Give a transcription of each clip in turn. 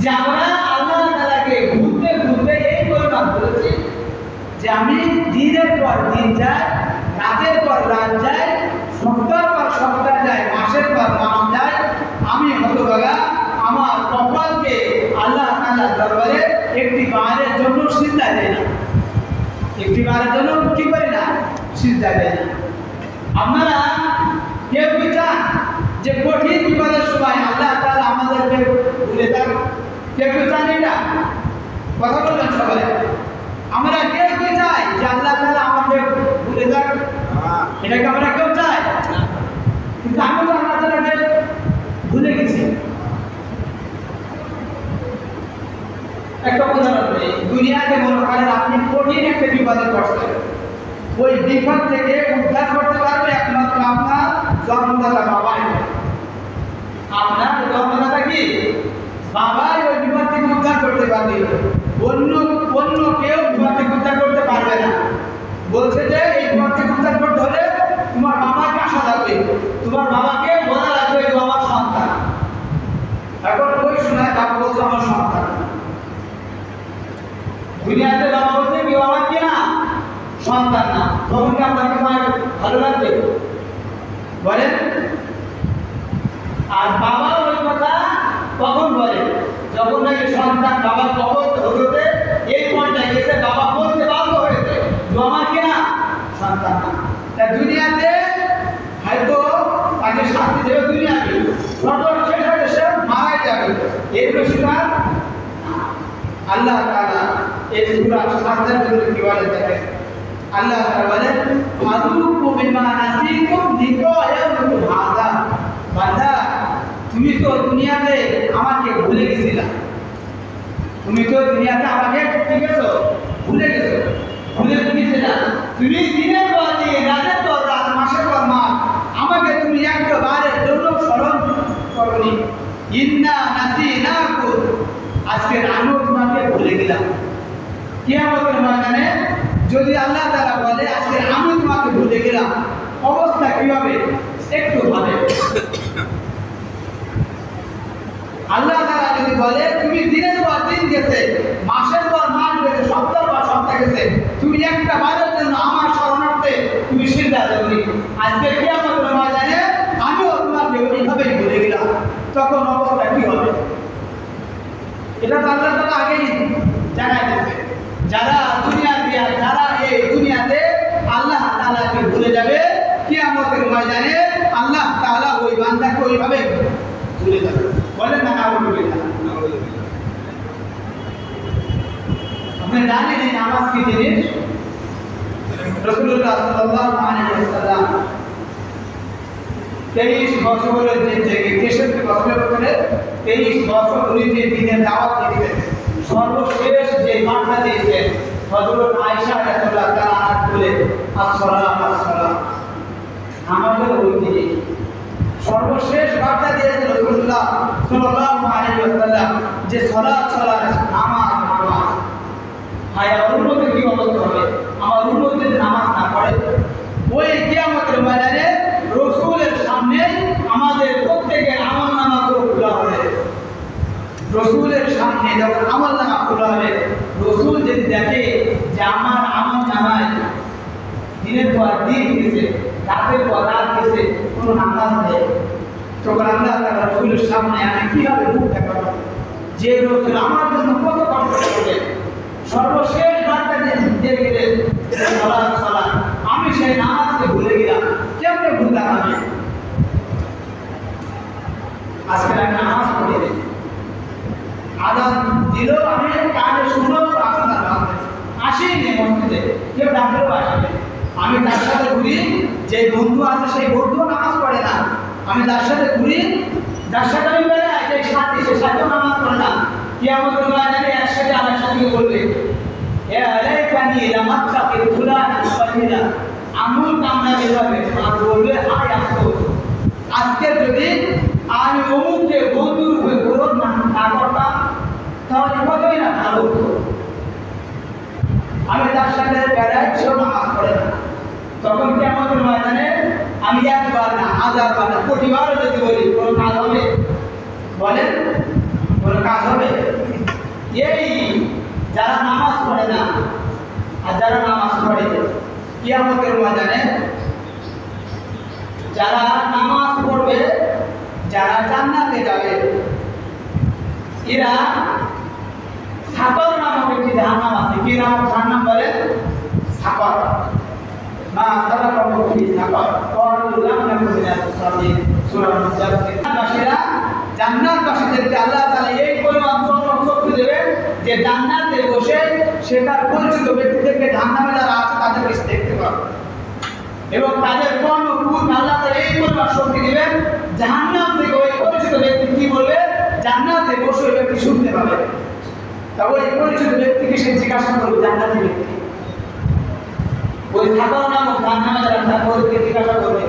যে আমরা আল্লাহ তাআলাকে ঘুরতে ঘুরতে এই পরিমাণ করেছি যে আমি দিনের পর দিন যাই, রাতের পর রাত যাই, সপ্তাহ পর সপ্তাহ যাই, মাসের পর মাস যাই, আমি হতভাগা আমার কপালকে আল্লাহ তাআলার দরবারে একটি বারের জন্য সিজদা দেয় না, একটি বারের জন্য কি করি না, সিজদা দেয় না। আপনারা কেউ কি চান যে কঠিন বিপদের সময় আল্লাহ তাআলা আমাদেরকে ভুলে যান? কেউ কি চান এটা? কথা বলবেন সবাই। আমরা কেউ কি চাই যে আল্লাহ তাআলা আমাদের ভুলে যান? এটা কি আমরা কেউ চাই? কিন্তু আমি তো আল্লাহ তাআলাকে ভুলে গেছি। একটা উদাহরণ দিই, দুনিয়াতে মনে করেন আপনি কঠিন একটা বিপদে পড়ছেন, ওই বিপদ থেকে উদ্ধার করতে পারবে একমাত্র আপনার জন্মদাতা বাবাই। আপনার জন্মদাতা কি? বাবাই ওই বিপদ থেকে উদ্ধার করতে পারবে, অন্য কেউ বিপদ থেকে উদ্ধার করতে পারবে না। বলছে যে এই বিপদ থেকে উদ্ধার করতে হলে তোমার বাবাকে আসা লাগবে, তোমার বাবাকে বলা লাগবে যে আমার সন্তান। এখন ওই সময় বাবা বলছে আমার সন্তান। দুনিয়াতে বাবা বলছে কেউ আমার কি না, সন্তান না। তখন কি আপনাকে ভালো লাগবে? বলেন। আর বাবা ওই কথা কখন বলে? যখন নাকি সন্তান বাবার কবর হতে এই পর্যায়ে গেছে, বাবা বলতে বাধ্য হয়েছে যে আমার কি না, সন্তান না। তাই দুনিয়াতে হয়তো তাকে শাস্তি দেবে, দুনিয়াতে সর্বশেষ হয়ে সে মারা যাবে, এর বেশি তার। আল্লাহ তাআলা এই সূরা সাজদার জন্য কি বলে দেখেন, আল্লাহ তাআলা বলেন ফাযুকু বিমা নাসিতুম লিকায়াউকুম হাযা। বান্দা, তুমি তো দুনিয়াতে আমাকে ভুলে গেছিলা, তুমি তো দুনিয়াতে আমাকে কি গেছো, ভুলে গেছো। ভুলে গেছিলা তুমি দিনের পর দিন, রাতের পর রাত, মাসের পর মাস আমাকে তুমি একবারের জন্য স্মরণ করনি। ইন্না নাসিনাকুম, আজকে আমিও তোমাকে ভুলে গেলাম। কিয়ামতের ময়দানে যদি আল্লাহ তাআলা বলে আজকে আমি তোমাকে ভুলে গেলাম, অবস্থা কি হবে একটু ভাবে। আল্লাহ তাআলা যদি বলে তুমি দিনের পর দিন গেছে, মাসের পর মাস গেছে, সপ্তাহ পর সপ্তাহ গেছে, তুমি একটা বারের জন্য আমার শরণার্থে তুমি সিজদা দাওনি, আজকে কিয়ামতের ময়দানে আমিও তোমাকে ওইভাবেই ভুলে গেলাম, তখন অবস্থা কি হবে? এটা তো আল্লাহ তাআলা আগেই জানাই দিয়েছে। যারা এই দুনিয়াতে আল্লাহ তাআলাকে ভুলে যাবে, কিয়ামতের ময়দানে আল্লাহ তাআলা ওই বান্দাকে ওইভাবে ভুলে যাবে। বলেন না নাউযুবিল্লাহ। আপনি জানেন এই নামাজ কি জিনিস? রাসূলুল্লাহ সাল্লাল্লাহু আলাইহি ওয়াসাল্লাম 23 বছরের দিন থেকে 63 বছরের পরে 23 বছর উনি যে দিনের দাওয়াত দিয়েছেন, সর্বশেষ যে বার্তা দিয়েছেন হযরত আয়েশা রাদিয়াল্লাহু তাআলা বলে আসসালাতু আসসালাম, আমাদের ওই দিনে সর্বশেষ বার্তা দিয়েছেন রাসূলুল্লাহ সাল্লাল্লাহু আলাইহি ওয়াসাল্লাম যে সালাত নামাজ। ভাই আমার মধ্যে কি অবস্থা হবে? আমার উম্মত যদি নামাজ না পড়ে, ওই কিয়ামতের ময়দানে রাসূলের সামনে আমাদের প্রত্যেকের আমলনামাগুলো খোলা হবে। রাসূলের সামনে যখন আমলনামা খোলা হবে, রাসূল যদি দেখে যে আমার আমলনামায় দিনের পর দিন গেছে, রাতের পর রাত গেছে, কোনো নামাজ নেই, তখন আল্লাহ তাআলা রাসূলের সামনে আমি কিভাবে মুখ দেখাবো যে রাসূল আমার জন্য কত কষ্ট করবে? সর্বশেষ বার্তা দিয়ে গেলেন সালাত, আমি সেই নামাজকে ভুলে গেলাম, কেমনে ভুললাম আমি? আজকে আমি নামাজ পড়ে আজান দিল, আমি কানে শুনলাম, আসিনি মসজিদে, কেউ ডাকলেও আসেনি। আমি তার সাথে ঘুরি, যে বন্ধু আছে সেই বন্ধু নামাজ পড়ে না, আমি তার সাথে ঘুরি, যার সাথে আমি বেড়াই সেই সাথী, সে সাথেও নামাজ পড়ে না। কিয়ামতের ময়দানে একসাথে আমার সাথে বলবে এ আলাইকানি লামাত্তাকি ফুলান ফালিলা, আমুল কামনা বেরোবে, আর বলবে হায় আফসোস, আজকে যদি আমি অমুককে বন্ধুর রূপে গ্রহণ না করতাম তাহলে কতই না ভালো হতো। আমি তার সাথে বেড়াই, সেও নামাজ পড়ে না। তখন কিয়ামতের ময়দানে আমি একবার না, হাজারবার না, কোটিবারও যদি বলি কোনো কাজ হবে? বলেন কোনো কাজ হবে? এই যারা নামাজ পড়ে না আর যারা নামাজ পড়ে কিয়ামতের ময়দানে যারা নামাজ পড়বে যারা জান্নাতে যাবে এরা সাকর নামক একটি জাহান্নাম আছে। কি নাম জাহান্নাম বলে? সাকর। মা সালাকাকুম ফি সাকর ক্বালু লাম নাকু মিনাল মুসাল্লিন। সূরা মুজাদ্দিদ। জান্নাতবাসীদেরকে আল্লাহ তাআলা এই পরিমাণ চক্ষু দেবেন যে জান্নাতে বসে সে তার পরিচিত ব্যক্তিদেরকে জাহান্নামে যারা আছে তাদেরকে দেখতে পাবে এবং তাদের কর্মকুল আল্লাহ তাআলা এই পরিমাণ শক্তি দিবেন জাহান্নাম থেকে ওই পরিচিত ব্যক্তি কি বলবে জান্নাতে বসে ওই ব্যক্তি শুনতে পাবে। তবে ওই পরিচিত ব্যক্তিকে সে জিজ্ঞাসা করবে জান্নাতি ব্যক্তি ওই সাকর নামক জাহান্নামে যারা তাদেরকে জিজ্ঞাসা করবে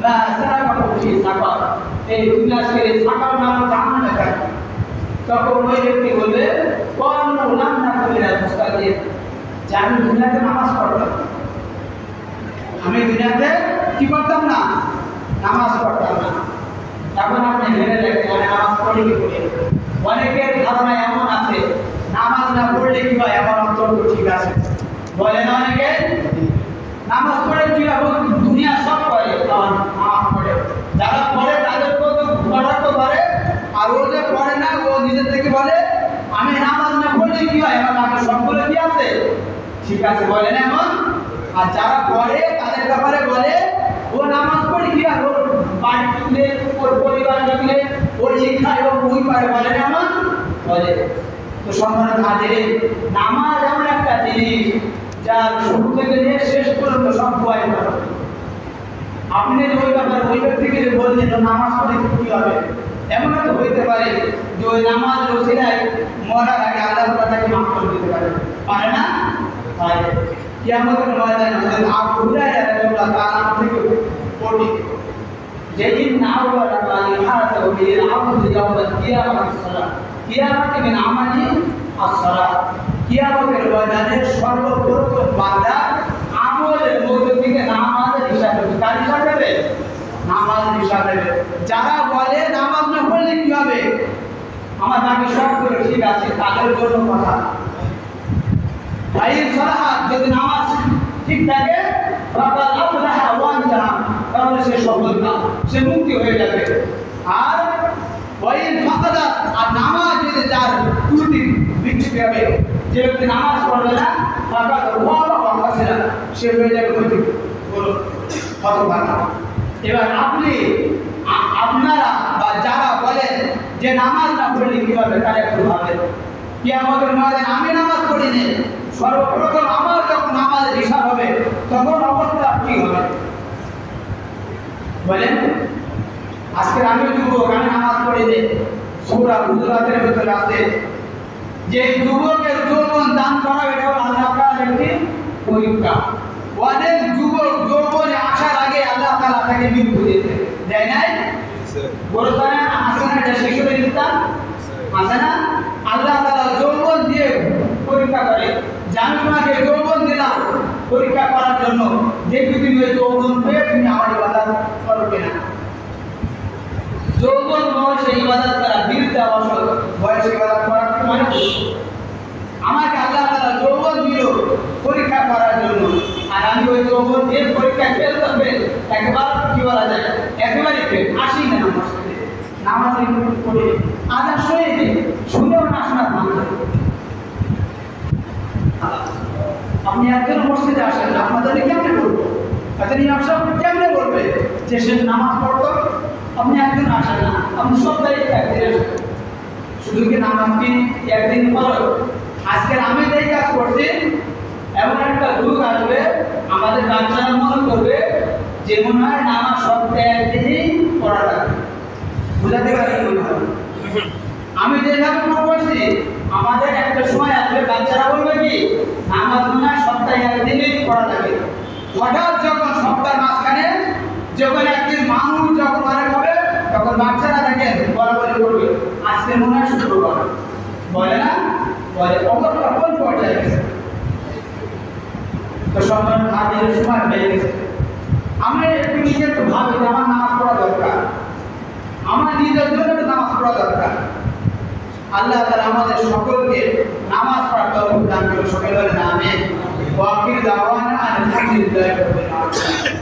মা সালাকাকুম ফি সাকর, এই দুনিয়াতে সাকর নামক জাহান্নামে কেন? তখন ওই ব্যক্তি বলবে ক্বালু লাম নাকু মিনাল মুসাল্লিন, যে আমি দুনিয়াতে নামাজ পড়তাম, আমি দুনিয়াতে কি করতাম না? নামাজ পড়তাম না। তখন আপনি ভেবে দেখেন আমি নামাজ পড়ি কি করি? অনেকের ধারণা এমন আছে নামাজ না পড়লে কি হয়, আমার অন্তর ঠিক আছে বলে না অনেকে নামাজ পড়ে কি হবে দুনিয়া সব করে, নামাজ পড়ে যারা পড়ে তাদেরকেও তো পড়া তো করে, আর ও যে পড়ে না ও নিজের থেকে বলে আমি নামাজ না পড়লে কি হয়, আমার বাকি সবগুলো কি আছে ঠিক আছে বলে না এমন। আর যারা পড়ে তাদের ব্যাপারে বলে ও নামাজ পড়ে কি আর ওর বাড়ি তুলে ওর পরিবার রাখলে ওর শিক্ষা এবং বই পারে বলে না এমন বলে। তো সম্মানিত হাজিরিন, নামাজ এমন একটা জিনিস যার শুরু থেকে নিয়ে শেষ পর্যন্ত সব বয় করে। আপনি ওই ব্যাপারে ওই ব্যক্তিকে যে বললেন নামাজ পড়ে কি হবে, এমন তো হইতে পারে যে ওই নামাজ ওসিলায় মরার আগে আল্লাহ তাআলা তাকে মাফ করে দিতে পারে না? পারে। কিয়ামতের ময়দানে হযরত আবু হুরায়রা রাদিয়াল্লাহু তাআলা থেকে পড়ি যেদিন নাওয়ালা আলী হাসাবু বিল আবদ ইয়াউমাল কিয়ামাতিস সালাত, কিয়ামতে মিন আমালি as-সালাত, কিয়ামতের ময়দানে সর্বপ্রথম বান্দা আমলের মধ্য থেকে নামাজের হিসাব দেবে। কার হিসাব দেবে? নামাজের হিসাব দেবে। যারা বলে নামাজ না পড়লে কি হবে, আমার বাকি সবগুলো ঠিক আছে, তাদের জন্য কথা ভাই সালাত যদি নামাজ ঠিক থাকে ফাকাদ আফলাহা ওয়া আনজাহা, তাহলে সে সফলকাম, সে মুক্তি হয়ে যাবে। আর ওই ফাসাদাত, আর নামাজ যদি যার ত্রুটি বিচ্যুতি হবে, যে ব্যক্তি নামাজ পড়বে না ফাকাদ ওয়াবা ওয়া খাসিরা, সে হয়ে যাবে ক্ষতি হতভাগা। এবার আপনারা বা যারা বলেন যে নামাজ না পড়লে কি হবে তারা একটু ভাবেন। কিয়ামতের ময়দানে আমি নামাজ পড়িনি, সর্বপ্রথম আমার যখন নামাজের হিসাব হবে তখন অবস্থা কি হবে বলেন? আজকে আমি যুবক, আমি নামাজ পড়িনি, সূরা হুজুরাতের ভিতরে আছে যে যুবকের যৌবন দান করা এটা হলো আল্লাহ তাআলার একটি পরীক্ষা। অনেক যুবক যৌবনে আসার আগে আল্লাহ তাআলা তাকে মৃত্যু দিয়েছে, দেয় নাই? বলছেন আসলে এটা শিশুদের ইসলাম আছে না? আল্লাহ তাআলা যৌবন দিয়ে পরীক্ষা করে, আমি তোমাকে যৌবন দিলাম পরীক্ষা করার জন্য, দেখবি তুমি ওই যৌবন পেয়ে তুমি আমার ইবাদত করো কিনা। যৌবন বয়সে ইবাদত করা, বীরতা বয়সে ইবাদত করা মানে আমাকে আল্লাহ তাআলা যৌবন দিল পরীক্ষা করার জন্য, আর আমি ওই যৌবন দিয়ে পরীক্ষা ফেল করবে একবার কি বলা যায় একেবারে ফেল, আসি না নামাজ পড়ে আজান শুনেও না শোনার ভাঙবে। আপনি একজন মসজিদে আসেন না, আপনাদেরকে কেমনে বলবো? একজন ইমাম সাহেব কেমনে বলবে যে সে নামাজ পড়তো? আপনি একজন আসেন না, আপনি সপ্তাহে একদিন আসেন, শুধু কি নামাজ কি একদিন পড়ো? আজকে আমি যেই কাজ করছি এমন একটা যুগ আসবে আমাদের বাচ্চারা মনে করবে যে মনে হয় নামাজ সপ্তাহে একদিনই পড়া লাগবে। বুঝাতে পারি মনে হয় আমি যেভাবে করছি আমাদের একটা সময় আসবে বাচ্চারা বলবে কি নামাজ মনে হয় সপ্তাহে একদিনই পড়া লাগে। হঠাৎ যখন সপ্তাহের মাঝখানে যখন একদিন মানুষ যখন অনেক হবে তখন বাচ্চারা দেখেন বরাবরই করবে আজকে মনে হয় শুক্রবার, বলে না? বলে অবস্থা কোন পর্যায়ে গেছে? তো সম্মান হাজিরের সময় হয়ে গেছে। আমরা একটু নিজে একটু ভাবি যে আমার নামাজ পড়া দরকার, আমার নিজের জন্য নামাজ পড়া দরকার। আল্লাহ তাআলা আমাদের সকলকে নামাজ পড়ার তৌফিক দান করুন। সকলে বলেন আমিন। ওয়া আখির দাওয়ানা আলহামদুলিল্লাহি রাব্বিল আলামিন।